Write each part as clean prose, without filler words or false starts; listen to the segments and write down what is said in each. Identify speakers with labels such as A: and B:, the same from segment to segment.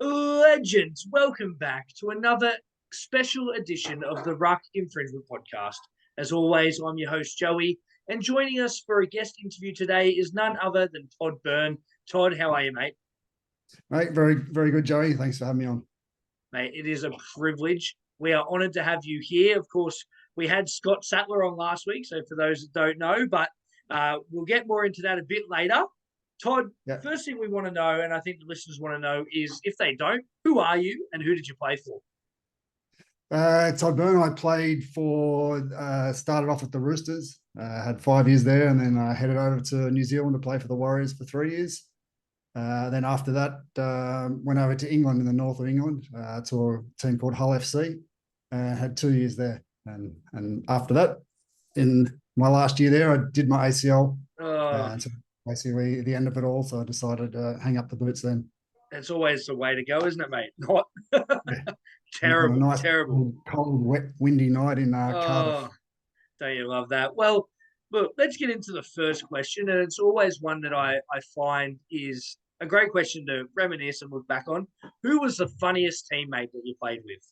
A: Legends, welcome back to another special edition of the Ruck Infringement Podcast. As always, I'm your host, Joey, and joining us for a guest interview today is none other than Todd Byrne. Todd, how are you, mate?
B: Mate, very, very good, Joey. Thanks for having me on.
A: Mate, it is a privilege. We are honoured to have you here. Of course, we had Scott Sattler on last week, so for those that don't know, but we'll get more into that a bit later. Todd, First thing we want to know, and I think the listeners want to know, is if they don't, who are you and who did you play for?
B: Todd Byrne, I played for, started off with the Roosters, had 5 years there, and then I headed over to New Zealand to play for the Warriors for 3 years. Then after that, went over to England in the north of England to a team called Hull FC, had 2 years there. And after that, in my last year there, I did my ACL. So basically at the end of it all, so I decided to hang up the boots then.
A: That's always the way to go, isn't it, mate? Not
B: terrible, nice,
A: terrible.
B: Cold, wet, windy night in Cardiff.
A: Don't you love that? Well, look, let's get into the first question, and it's always one that I find is a great question to reminisce and look back on. Who was the funniest teammate that you played with?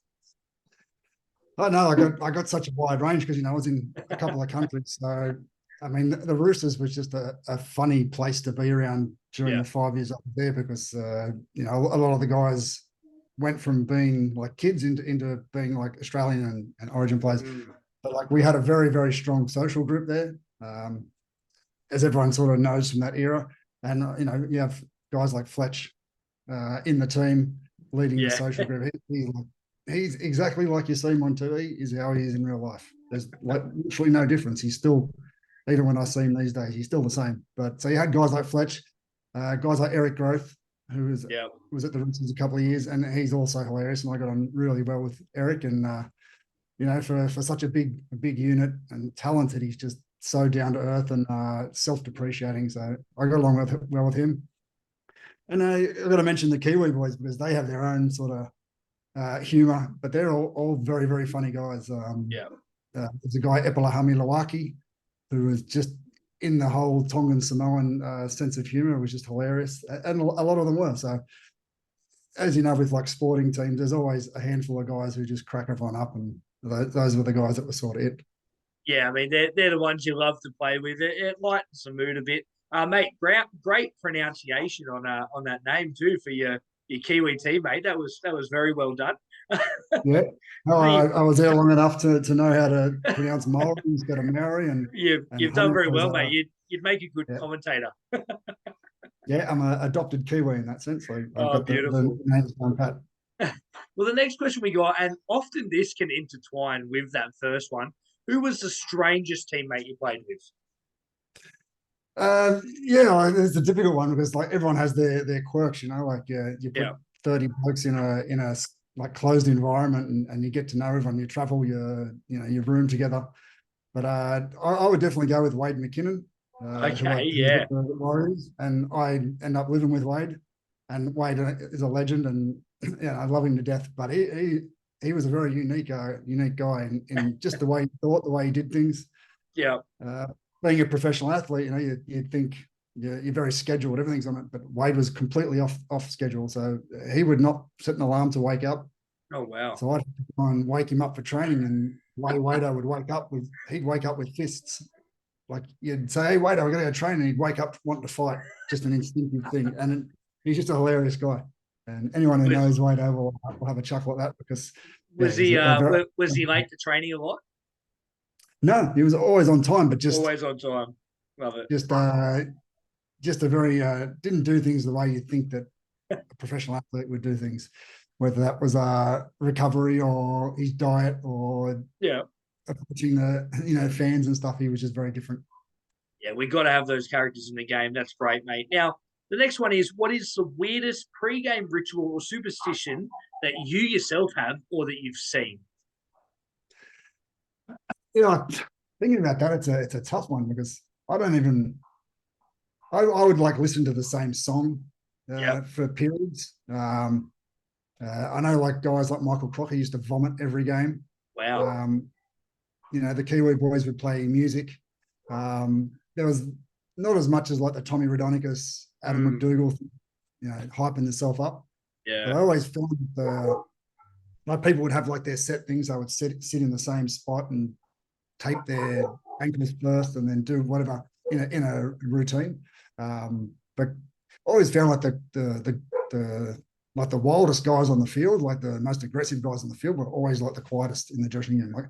B: Oh no, I got such a wide range because I was in a couple of countries. So I mean, the Roosters was just a funny place to be around during the 5 years I was there because a lot of the guys went from being like kids into being like Australian and Origin players. But like we had a very, very strong social group there, as everyone sort of knows from that era. And you have guys like Fletch in the team leading the social group. He's exactly like you see him on TV is how he is in real life. There's like literally no difference. He's still, even when I see him these days, he's still the same. But so you had guys like Fletch, guys like Eric Groth, who was at the Roosters a couple of years, and he's also hilarious. And I got on really well with Eric, and for such a big unit and talented, he's just so down to earth and self-depreciating. So I got along well with him. And I've got to mention the Kiwi boys because they have their own sort of humor, but they're all very, very funny guys. There's a guy, Epalahami Lawaki, who was just in the whole Tongan Samoan sense of humor, which is hilarious. And a lot of them were. So as you know, with like sporting teams, there's always a handful of guys who just crack everyone up. And those were the guys that were sort of it.
A: Yeah, I mean, they're the ones you love to play with. It lightens the mood a bit. Mate, great pronunciation on that name too for your Kiwi teammate. That was very well done.
B: Yeah, no, I was there long enough to know how to pronounce Maori instead of Maori, and
A: you've done very well, mate. You'd make a good commentator.
B: Yeah, I'm an adopted Kiwi in that sense. So I've got
A: beautiful.
B: The names down pat.
A: Well, the next question we got, and often this can intertwine with that first one. Who was the strangest teammate you played with?
B: It's a difficult one because like everyone has their quirks, like you put 30 blokes in a like closed environment and you get to know everyone. You travel, you room together. But I would definitely go with Wade McKinnon. The Warriors, and I end up living with Wade, and Wade is a legend, and I love him to death. But he was a very unique guy in just the way he thought, the way he did things.
A: Yeah.
B: Being a professional athlete, you'd think you're very scheduled, everything's on it, but Wade was completely off schedule. So he would not set an alarm to wake up.
A: Oh, wow.
B: So I'd try and wake him up for training, and Wade would he'd wake up with fists. Like you'd say, hey, Wade, we're going to go train, and he'd wake up wanting to fight, just an instinctive thing. And he's just a hilarious guy. And anyone who knows Wade will have a chuckle at that because
A: was he late to training a lot?
B: No, he was always on time, but just
A: always on time. Love it.
B: Just a very didn't do things the way you think that a professional athlete would do things, whether that was recovery or his diet or approaching the fans and stuff. He was just very different.
A: Yeah, we got to have those characters in the game. That's great, mate. Now, the next one is, what is the weirdest pre-game ritual or superstition that you yourself have or that you've seen?
B: Thinking about that, it's a tough one because I would like listen to the same song for periods. I know like guys like Michael Crocker used to vomit every game.
A: Wow.
B: The Kiwi boys would play music. There was not as much as like the Tommy Rodonicus, Adam McDougall, hyping yourself up. But I always found like people would have like their set things. They would sit in the same spot and tape their ankles first and then do whatever in a routine. But I always found like the like the wildest guys on the field, like the most aggressive guys on the field, were always like the quietest in the dressing room. Like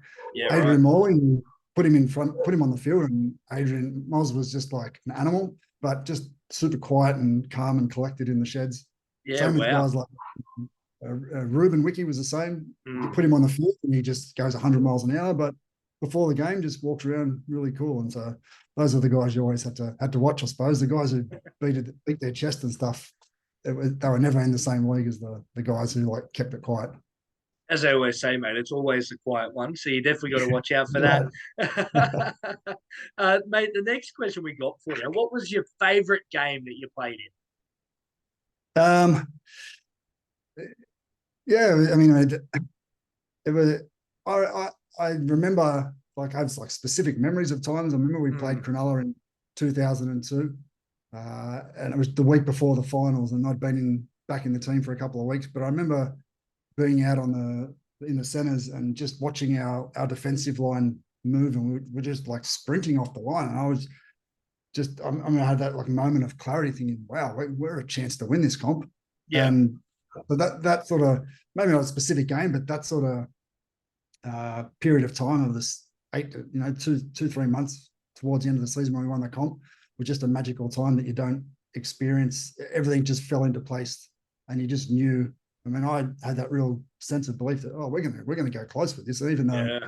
B: Adrian Morley, put him on the field, and Adrian Moz was just like an animal, but just super quiet and calm and collected in the sheds. Same with guys like Ruben Wiki was the same. You put him on the field and he just goes 100 miles an hour, but before the game just walks around really cool. And so those are the guys you always had to watch, I suppose. The guys who beat their chest and stuff, they were never in the same league as the guys who like kept it quiet.
A: As I always say, mate, it's always the quiet one, so you definitely got to watch out for that. Mate, the next question we got for you: what was your favourite game that you played in?
B: Yeah, I mean, it was. I remember, like, I have like specific memories of times. I remember we played Cronulla in 2002, and it was the week before the finals, and I'd been back in the team for a couple of weeks. But I remember being out in the centres and just watching our defensive line move, and we're just like sprinting off the line. And I was just, I mean, I had that like moment of clarity, thinking, "Wow, we're a chance to win this comp."
A: Yeah.
B: And so that sort of, maybe not a specific game, but that sort of period of time of this 2-3 months towards the end of the season when we won the comp was just a magical time that you don't experience. Everything just fell into place, and you just knew. I mean, I had that real sense of belief that we're gonna go close with this, even though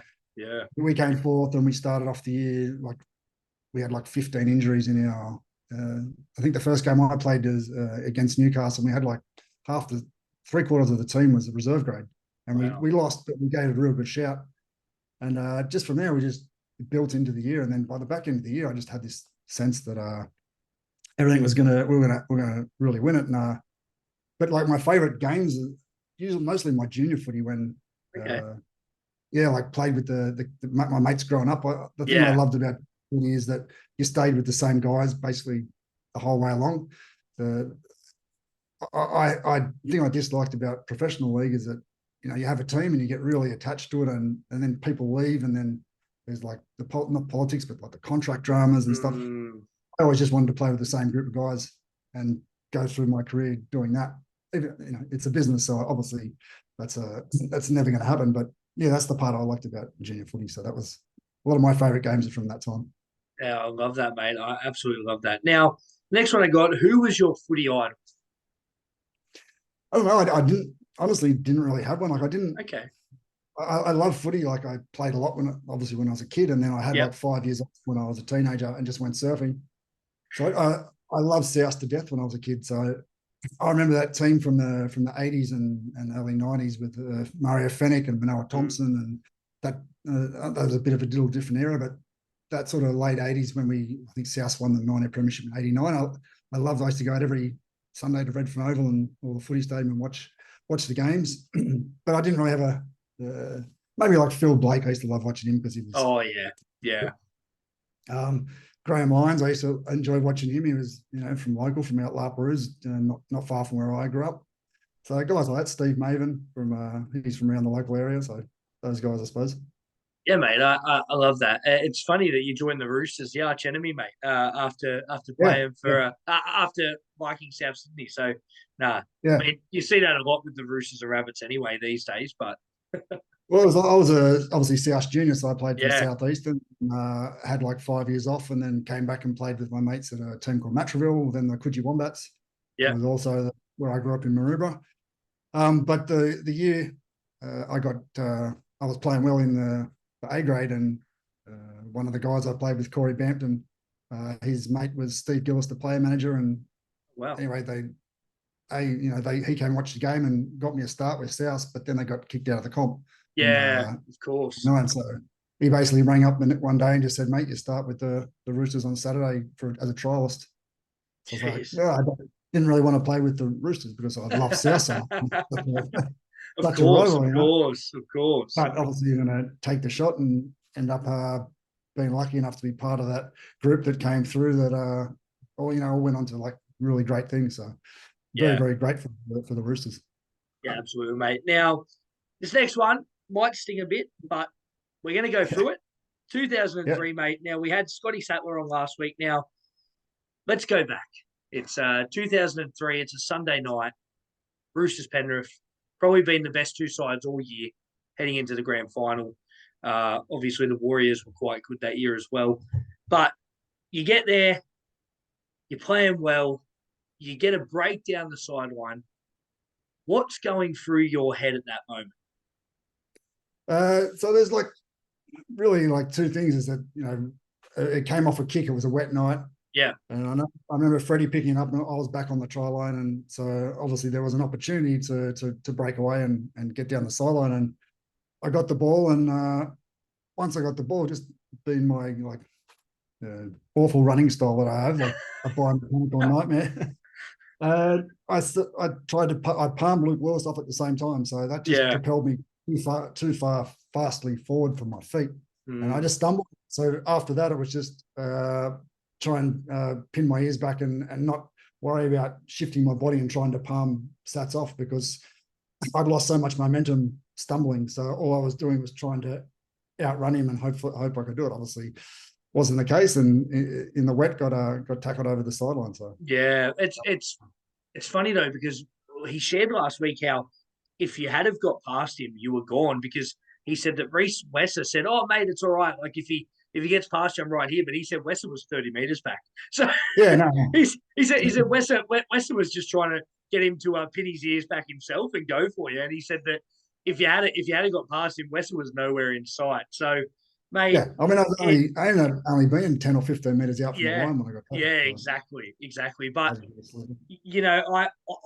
B: we came fourth and we started off the year like we had like 15 injuries in our. I think the first game I played was against Newcastle, and we had like three-quarters of the team was the reserve grade. And we lost, but we gave it a real good shout. And just from there, we just built into the year. And then by the back end of the year, I just had this sense that everything was we're gonna really win it. And but like my favorite games are usually mostly my junior footy when like played with my mates growing up. The thing I loved about footy is that you stayed with the same guys basically the whole way along. I think I disliked about professional league is that you have a team and you get really attached to it, and then people leave, and then there's like not politics, but like the contract dramas and stuff. I always just wanted to play with the same group of guys and go through my career doing that. Even, it's a business, so obviously that's never going to happen. But yeah, that's the part I liked about junior footy. So that was a lot of my favourite games are from that time.
A: Yeah, I love that, mate. I absolutely love that. Now, next one I got: who was your footy idol?
B: I don't know. I didn't really have one. Like I didn't.
A: Okay.
B: I love footy. Like I played a lot when I was a kid, and then I had like 5 years off when I was a teenager and just went surfing. So I loved South to death when I was a kid. So I remember that team from the 80s and early 90s with Mario Fennick and Manoa Thompson, and that was a bit of a little different era, but that sort of late 80s when I think South won the 90 premiership in 89. I loved. I used to go out every Sunday to Redfern Oval and or the footy stadium and watch the games. But I didn't really have maybe like Phil Blake. I used to love watching him because he was.
A: Oh yeah.
B: Graham Lyons, I used to enjoy watching him. He was, from out La Perouse, not far from where I grew up. So guys like that, Steve Maven he's from around the local area. So those guys, I suppose.
A: Yeah, mate, I love that. It's funny that you joined the Roosters, the arch enemy, mate. After playing after Viking South Sydney. So I mean, you see that a lot with the Roosters and Rabbits anyway these days. But
B: well, I was obviously South junior, so I played for Southeastern. Had like 5 years off, and then came back and played with my mates at a team called Matraville, then the Coogee Wombats. Yeah, it was also where I grew up in Maroubra. But the year I was playing well in the A grade, and one of the guys I played with, Corey Bampton, his mate was Steve Gillis, the player manager, and anyway, he came and watched the game and got me a start with South, but then they got kicked out of the comp.
A: Yeah, of course.
B: No, and so he basically rang up one day and just said, "Mate, you start with the Roosters on Saturday as a trialist." So I was like, I didn't really want to play with the Roosters because I love South.
A: Of course.
B: But obviously, you're going to take the shot and end up being lucky enough to be part of that group that came through that all went on to like really great things. So very, very grateful for the Roosters.
A: Yeah, absolutely, mate. Now, this next one might sting a bit, but we're going to go through it. 2003, mate. Now, we had Scotty Sattler on last week. Now, let's go back. It's 2003. It's a Sunday night. Roosters Penrith, probably been the best two sides all year heading into the grand final. Obviously, the Warriors were quite good that year as well. But you get there, you're playing well, you get a break down the sideline. What's going through your head at that moment?
B: So there's really two things. Is that, it came off a kick. It was a wet night.
A: Yeah.
B: And I remember Freddie picking up, and I was back on the try line. And so obviously there was an opportunity to break away and get down the sideline. And I got the ball. And once I got the ball, just being my awful running style that I have, a biomechanical nightmare. I tried to palmed Luke Lewis off at the same time. So that just propelled me too far fastly forward from my feet. And I just stumbled. So after that, it was just try and pin my ears back and not worry about shifting my body and trying to palm Sats off, because I'd lost so much momentum stumbling. So all I was doing was trying to outrun him and hope I could do it. Obviously wasn't the case, and in the wet got tackled over the sideline. So
A: yeah, it's funny though, because he shared last week how if you had have got past him, you were gone, because he said that Reece Wesser said, "Oh mate, it's all right. Like if he gets past you, I'm right here." But he said Wesser was 30 meters back. So
B: yeah, no.
A: he said Wesser was just trying to get him to pin his ears back himself and go for you. And he said that if you had got past him, Wesser was nowhere in sight. So, mate,
B: yeah, I mean, I ended up only being 10 or 15 meters out from the line when I got past.
A: Yeah, exactly. But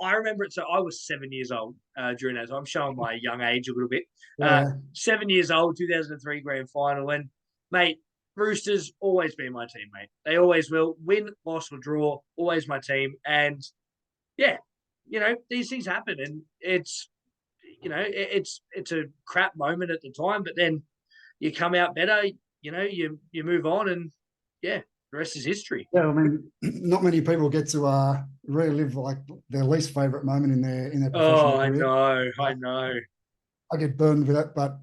A: I remember it. So I was 7 years old during that. So I'm showing my young age a little bit. 7 years old, 2003 grand final, and mate, Roosters always been my team, mate. They always will. Win, loss, or draw, always my team. And yeah, these things happen, and it's a crap moment at the time, but then you come out better. You move on, and yeah, the rest is history.
B: Yeah, I mean, not many people get to relive their least favorite moment in their professional career.
A: I know.
B: I get burned with that, but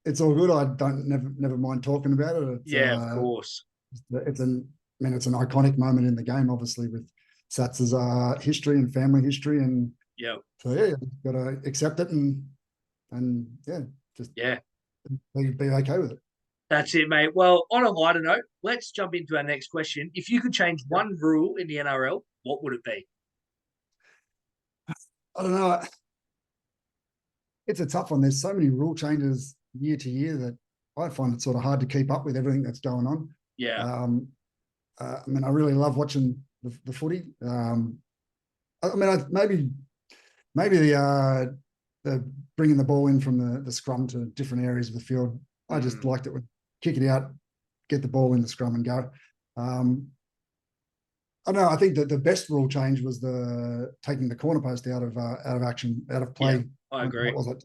B: it's all good. I don't never mind talking about it.
A: Of course.
B: It's an iconic moment in the game, obviously, with Sats's history and family history, and so you've got to accept it and be okay with it.
A: That's it, mate. Well, on a lighter note, let's jump into our next question. If you could change one rule in the NRL, what would it be?
B: I don't know. It's a tough one. There's so many rule changes year to year that I find it sort of hard to keep up with everything that's going on.
A: Yeah.
B: I mean, I really love watching the footy. Maybe the bringing the ball in from the scrum to different areas of the field. I just liked it. Kick it out, get the ball in the scrum and go. I don't know. I think that the best rule change was taking the corner post out of action, out of play.
A: Yeah, I agree.
B: What was it?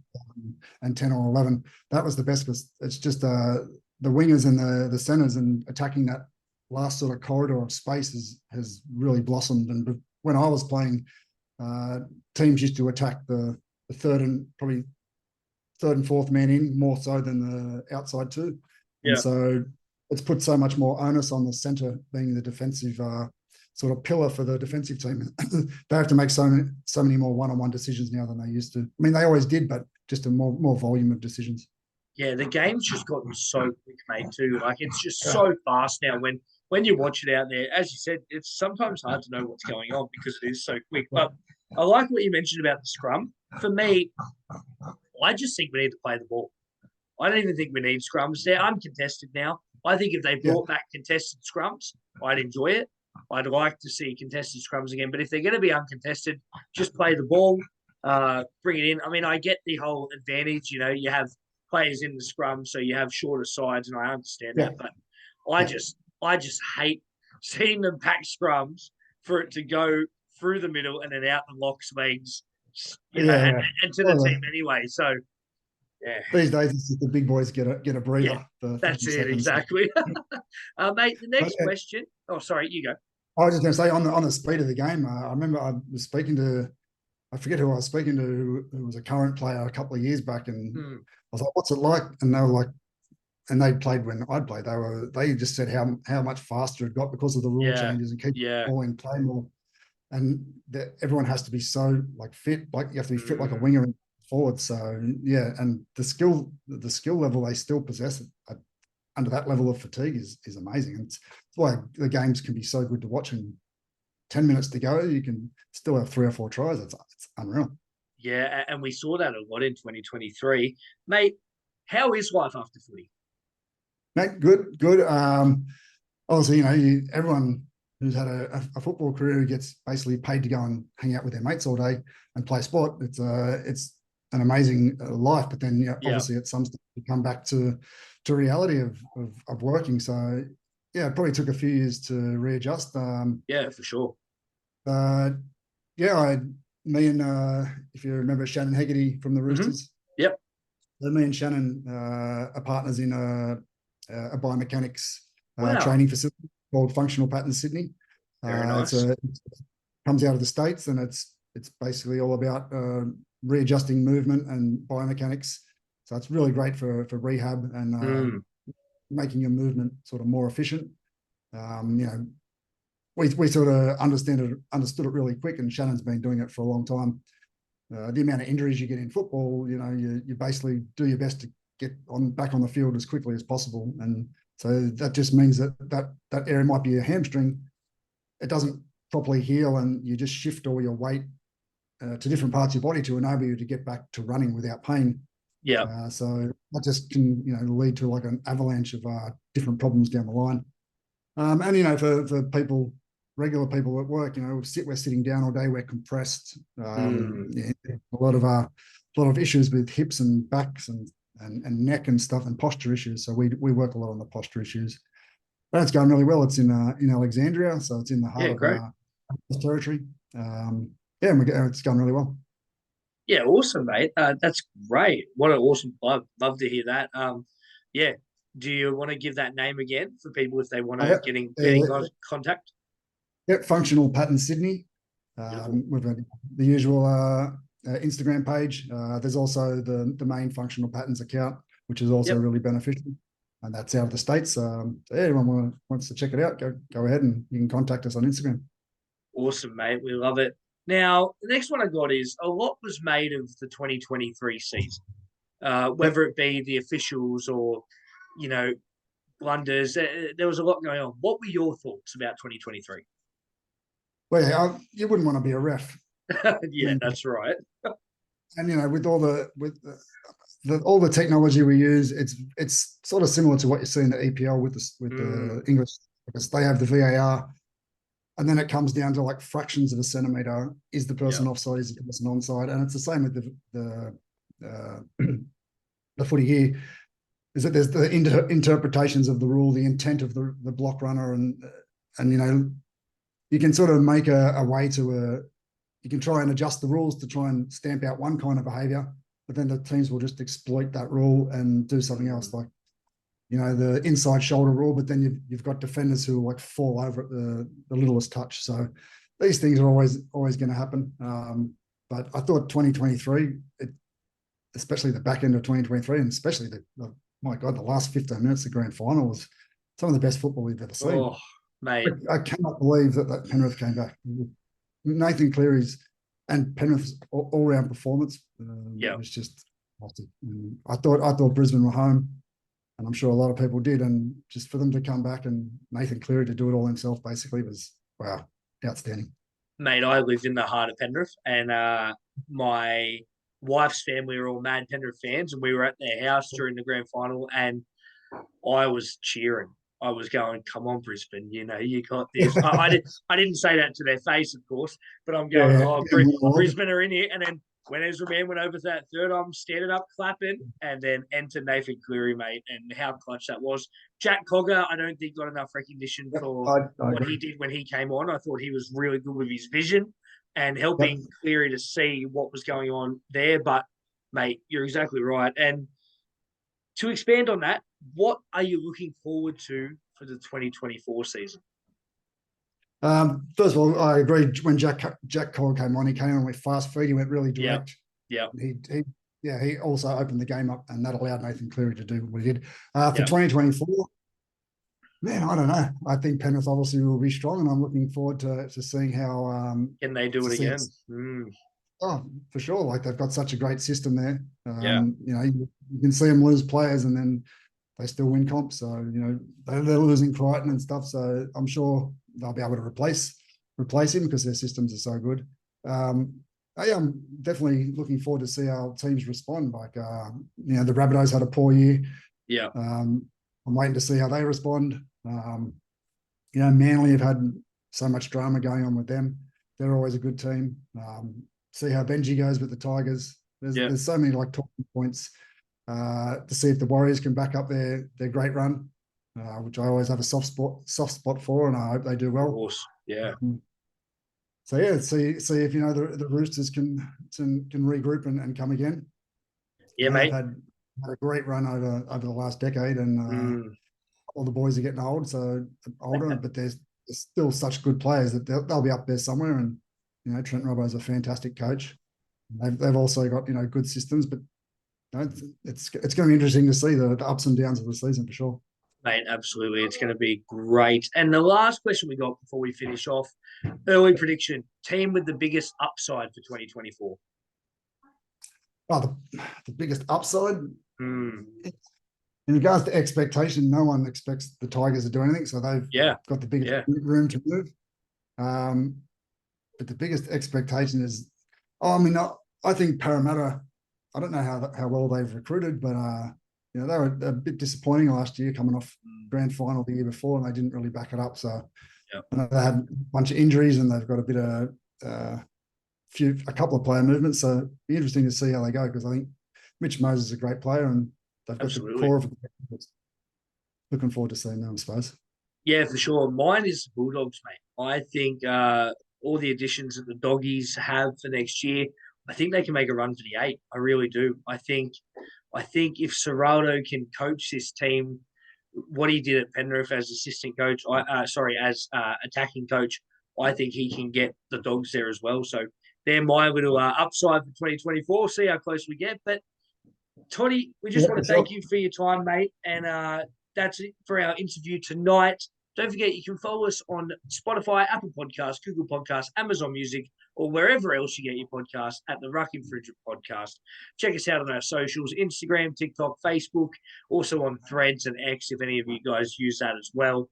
B: And 10 or 11. That was the best, because it's just the wingers and the centers, and attacking that last sort of corridor of space has really blossomed. And when I was playing, teams used to attack the third and fourth man in more so than the outside two. And so it's put so much more onus on the centre being the defensive sort of pillar for the defensive team. They have to make so many more one-on-one decisions now than they used to. I mean, they always did, but just a more volume of decisions.
A: Yeah, the game's just gotten so quick, mate, too. Like, it's just so fast now. When you watch it out there, as you said, it's sometimes hard to know what's going on because it is so quick. But I like what you mentioned about the scrum. For me, I just think we need to play the ball. I don't even think we need scrums. They're uncontested now. I think if they brought back contested scrums, I'd enjoy it. I'd like to see contested scrums again. But if they're going to be uncontested, just play the ball, bring it in. I mean, I get the whole advantage. You have players in the scrum, so you have shorter sides, and I understand that. But I just hate seeing them pack scrums for it to go through the middle and then out the locks legs, and to the team anyway. So, yeah.
B: These days, it's just the big boys get a breather.
A: Yeah, that's it, exactly. Mate, the next question. Oh, sorry, you go.
B: I was just going to say on the speed of the game. I remember I was speaking to I forget who I was speaking to, who was a current player a couple of years back, and
A: Hmm.
B: I was like, "What's it like?" And they were like, and they played when I'd played. They just said how much faster it got because of the rule
A: Yeah.
B: changes and keep
A: Yeah.
B: ball in play more, and that everyone has to be so like fit, like you have to be fit like a
A: Mm.
B: winger and forward. So yeah, and the skill level they still possess under that level of fatigue is amazing. And it's why the games can be so good to watch. And 10 minutes to go, you can still have 3 or 4 tries. It's unreal.
A: Yeah, and we saw that a lot in 2023. Mate, how is life after footy?
B: Mate, good. Obviously, everyone who's had a football career who gets basically paid to go and hang out with their mates all day and play sport. It's an amazing life, but then
A: Yeah.
B: obviously at some stage you come back to reality of working. So yeah, it probably took a few years to readjust.
A: Yeah, for sure.
B: Uh, yeah, me and if you remember Shannon Hegarty from the
A: Mm-hmm.
B: Roosters,
A: Yep.
B: so me and Shannon are partners in a biomechanics
A: Wow.
B: training facility called Functional Pattern Sydney.
A: Very
B: It
A: nice.
B: comes out of the States, and it's basically all about readjusting movement and biomechanics. So it's really great for rehab and
A: Mm.
B: making your movement sort of more efficient. You know, we sort of understood it really quick, and Shannon's been doing it for a long time. The amount of injuries you get in football, you basically do your best to get back on the field as quickly as possible, and so that just means that area might be a hamstring. It doesn't properly heal, and you just shift all your weight to different parts of your body to enable you to get back to running without pain.
A: Yeah.
B: So that just can lead to like an avalanche of different problems down the line. And for people, regular people at work, we're sitting down all day, we're compressed.
A: Mm.
B: Yeah, a lot of issues with hips and backs and neck and stuff, and posture issues. So we work a lot on the posture issues. But it's going really well. It's in Alexandria, so it's in the heart
A: Yeah,
B: of
A: great.
B: territory. Yeah, and it's going really well.
A: Yeah, awesome, mate. That's great. What an awesome club. Love to hear that. Yeah. Do you want to give that name again for people if they want to
B: Yep.
A: get in contact?
B: Yep, Functional Pattern Sydney.
A: Beautiful.
B: We've got the usual Instagram page. There's also the main Functional Patterns account, which is also
A: Yep.
B: really beneficial, and that's out of the States. So yeah, anyone wants to check it out, go ahead and you can contact us on Instagram.
A: Awesome, mate. We love it. Now, the next one I got is a lot was made of the 2023 season,
B: Yep.
A: whether it be the officials or, you know, blunders. There was a lot going on. What were your thoughts about 2023?
B: Well, yeah, you wouldn't want to be a ref.
A: Yeah, that's right.
B: And with all the technology we use, it's sort of similar to what you see in the EPL with the English, because they have the VAR, and then it comes down to like fractions of a centimeter. Is the person offside? Is the person onside? And it's the same with the footy here. Is that there's the interpretations of the rule, the intent of the block runner, and you can sort of make a way to you can try and adjust the rules to try and stamp out one kind of behavior, but then the teams will just exploit that rule and do something else, like the inside shoulder rule. But then you've got defenders who like fall over at the littlest touch. So these things are always going to happen. But I thought 2023, especially the back end of 2023, and especially my God, the last 15 minutes of the grand final was some of the best football we've ever seen.
A: Oh, mate.
B: I cannot believe that Penrith came back. Nathan Cleary's and Penrith's all-round performance was just awesome. I thought Brisbane were home, and I'm sure a lot of people did. And just for them to come back and Nathan Cleary to do it all himself basically was, wow, outstanding.
A: Mate, I lived in the heart of Penrith, and my wife's family are all mad Penrith fans, and we were at their house during the grand final, and I was cheering. I was going, "Come on, Brisbane! You got this." I didn't say that to their face, of course, but I'm going,
B: Yeah,
A: "Oh, Brisbane are in here." And then when Ezra Mann went over to that third, I'm standing up clapping, and then enter Nathan Cleary, mate, and how clutch that was. Jack Cogger, I don't think got enough recognition for what he did when he came on. I thought he was really good with his vision and helping Cleary to see what was going on there. But, mate, you're exactly right. And to expand on that, what are you looking forward to for the 2024 season?
B: First of all, I agree. When Jack Cole came on, he came on with fast feet. He went really direct.
A: Yeah.
B: He also opened the game up, and that allowed Nathan Cleary to do what he did. For
A: Yep.
B: 2024, man, I don't know. I think Penrith obviously will be strong, and I'm looking forward to seeing how
A: Can they do it again?
B: Oh, for sure. Like, they've got such a great system there.
A: Yeah.
B: You know, you can see them lose players and then they still win comps. So, you know, they're losing Crichton and stuff. So I'm sure they'll be able to replace him because their systems are so good. I'm definitely looking forward to see how teams respond. Like, you know, the Rabbitohs had a poor year.
A: Yeah.
B: I'm waiting to see how they respond. You know, Manly have had so much drama going on with them. They're always a good team. See how Benji goes with the Tigers. There's so many like talking points to see if the Warriors can back up their great run, which I always have a soft spot for, and I hope they do well.
A: Of course, yeah.
B: So yeah, see if you know the Roosters can regroup and come again.
A: Yeah, mate.
B: They've had a great run over the last decade, and all the boys are getting older, but there's still such good players that they'll be up there somewhere. And you know, Trent Robbo's a fantastic coach. They've also got, you know, good systems, but you know, it's going to be interesting to see the ups and downs of the season for sure.
A: Mate, absolutely. It's going to be great. And the last question we got before we finish off, early prediction, team with the biggest upside for 2024.
B: Oh, the biggest upside?
A: In
B: regards to expectation, no one expects the Tigers to do anything, so they've got the biggest room to move. But the biggest expectation is, I think Parramatta, I don't know how well they've recruited, but you know, they were a bit disappointing last year, coming off grand final the year before, and they didn't really back it up. So I know they had a bunch of injuries, and they've got a bit of a couple of player movements. So it'll be interesting to see how they go, because I think Mitch Moses is a great player, and they've got the core of it. Looking forward to seeing them, I suppose.
A: Yeah, for sure. Mine is the Bulldogs, mate. I think all the additions that the Doggies have for next year, I think they can make a run for the 8. I really do. I think if Serrato can coach this team, what he did at Penrith as assistant coach, as attacking coach, I think he can get the Dogs there as well. So they're my little upside for 2024. See how close we get. But Toddy, we just want to thank you for your time, mate. And that's it for our interview tonight. Don't forget, you can follow us on Spotify, Apple Podcasts, Google Podcasts, Amazon Music, or wherever else you get your podcasts at the Ruck Infringement Podcast. Check us out on our socials, Instagram, TikTok, Facebook, also on Threads and X, if any of you guys use that as well.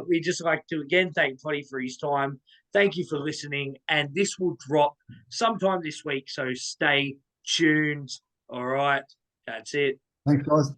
A: We just like to, again, thank Toddy for his time. Thank you for listening. And this will drop sometime this week, so stay tuned. All right. That's it.
B: Thanks, guys.